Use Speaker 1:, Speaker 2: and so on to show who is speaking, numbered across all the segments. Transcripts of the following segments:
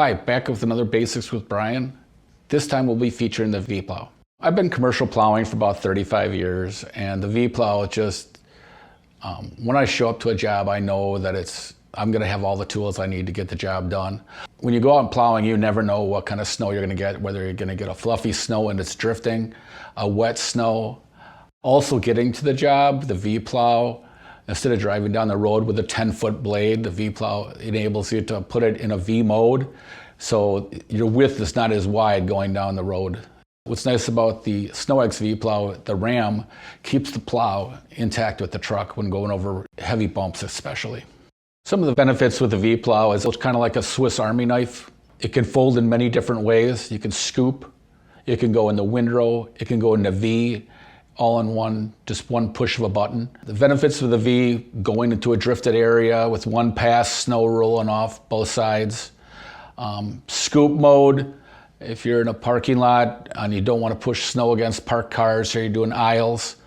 Speaker 1: Hi, back with another Basics with Brian. This time we'll be featuring the V-Plow. I've been commercial plowing for about 35 years, and the V-Plow just, when I show up to a job, I know that I'm gonna have all the tools I need to get the job done. When you go out plowing, you never know what kind of snow you're gonna get, whether you're gonna get a fluffy snow and it's drifting, a wet snow. Also getting to the job, the V-Plow, instead of driving down the road with a 10-foot blade, the V-Plow enables you to put it in a V mode, so your width is not as wide going down the road. What's nice about the SnowX V-Plow, the ram keeps the plow intact with the truck when going over heavy bumps especially. Some of the benefits with the V-Plow is it's kind of like a Swiss Army knife. It can fold in many different ways. You can scoop, it can go in the windrow, it can go in the V, all in one, just one push of a button. The benefits of the V, going into a drifted area with one pass, snow rolling off both sides. Scoop mode, if you're in a parking lot and you don't want to push snow against parked cars, or you're doing aisles,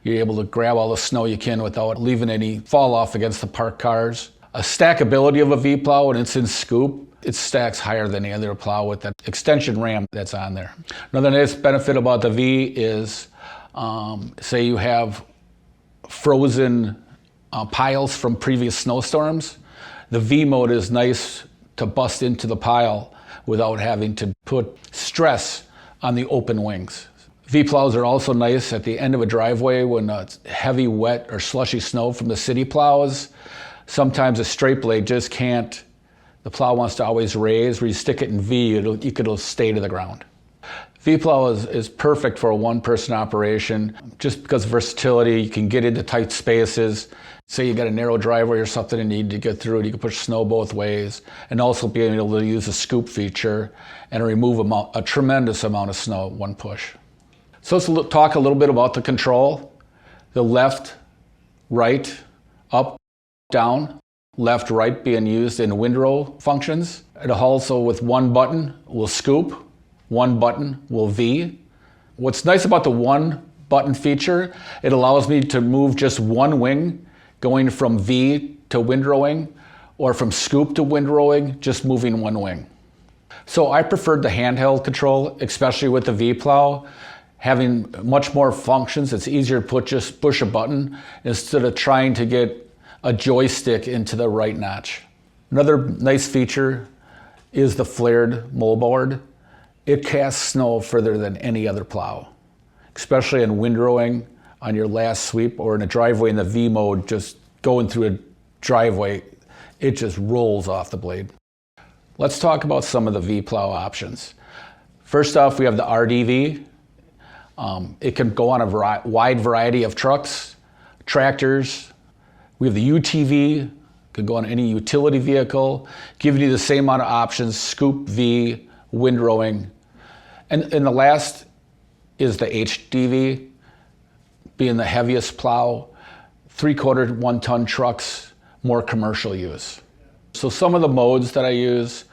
Speaker 1: you're able to grab all the snow you can without leaving any fall off against the parked cars. A stackability of a V-Plow, when it's in scoop, it stacks higher than any other plow with that extension ram that's on there. Another nice benefit about the V is, say you have frozen piles from previous snowstorms, the V mode is nice to bust into the pile without having to put stress on the open wings. V-Plows are also nice at the end of a driveway when it's heavy, wet, or slushy snow from the city plows. Sometimes a straight blade just can't, the plow wants to always raise. Where you stick it in V, it'll stay to the ground. V-Plow is perfect for a one-person operation just because of versatility. You can get into tight spaces. Say you got a narrow driveway or something and you need to get through it, you can push snow both ways, and also being able to use the scoop feature and remove a tremendous amount of snow at one push. So let's talk a little bit about the control. The left, right, up, down, left, right being used in windrow functions. It also, with one button, will scoop. One button will V. What's nice about the one button feature, it allows me to move just one wing, going from V to windrowing, or from scoop to windrowing, just moving one wing. So I preferred the handheld control, especially with the V-Plow, having much more functions. It's easier to just push a button instead of trying to get a joystick into the right notch. Another nice feature is the flared moldboard. It casts snow further than any other plow, especially in windrowing on your last sweep or in a driveway in the V mode, just going through a driveway, it just rolls off the blade. Let's talk about some of the V-Plow options. First off, we have the RDV. It can go on a wide variety of trucks, tractors. We have the UTV, can go on any utility vehicle, giving you the same amount of options, scoop, V, windrowing. And the last is the HDV, being the heaviest plow, 3/4 1-ton trucks, more commercial use. So some of the modes that I use,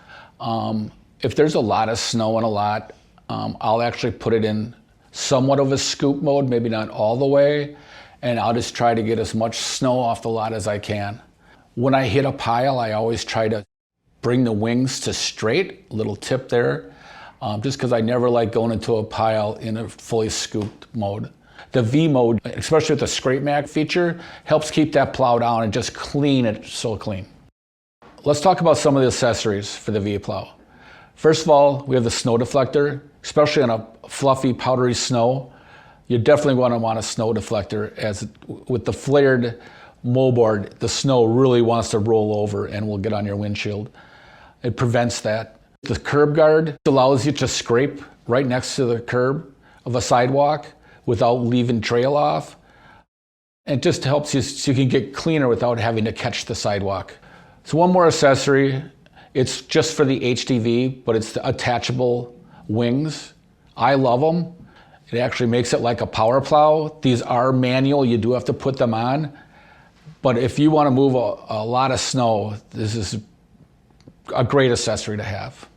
Speaker 1: if there's a lot of snow in a lot, I'll actually put it in somewhat of a scoop mode, maybe not all the way, and I'll just try to get as much snow off the lot as I can. When I hit a pile, I always try to bring the wings to straight, little tip there, just because I never like going into a pile in a fully scooped mode. The V mode, especially with the scrape mat feature, helps keep that plow down and just clean it so clean. Let's talk about some of the accessories for the V-Plow. First of all, we have the snow deflector, especially on a fluffy, powdery snow. You definitely want a snow deflector, as with the flared moldboard, the snow really wants to roll over and will get on your windshield. It prevents that. The curb guard allows you to scrape right next to the curb of a sidewalk without leaving trail off. It just helps you so you can get cleaner without having to catch the sidewalk. So one more accessory, it's just for the HDV, but it's the attachable wings. I love them. It actually makes it like a power plow. These are manual, you do have to put them on. But if you want to move a lot of snow, this is a great accessory to have.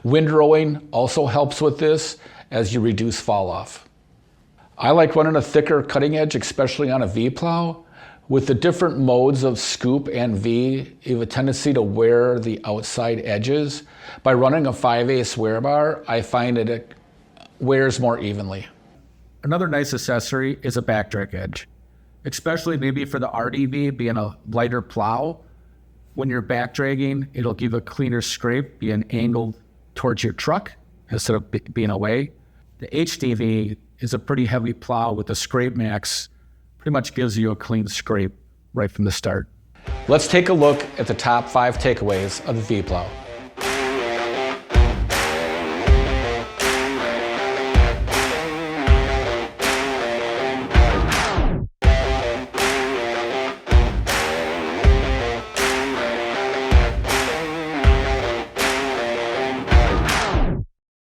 Speaker 1: Windrowing also helps with this as you reduce fall off. I like running a thicker cutting edge, especially on a V-Plow. With the different modes of scoop and V, you have a tendency to wear the outside edges. By running a 5/8 wear bar, I find that it wears more evenly.
Speaker 2: Another nice accessory is a backdrag edge, especially maybe for the RDV being a lighter plow. When you're backdragging, it'll give a cleaner scrape, being angled towards your truck instead of being away. The HDV is a pretty heavy plow with the scrape max, pretty much gives you a clean scrape right from the start.
Speaker 1: Let's take a look at the top 5 takeaways of the V-Plow.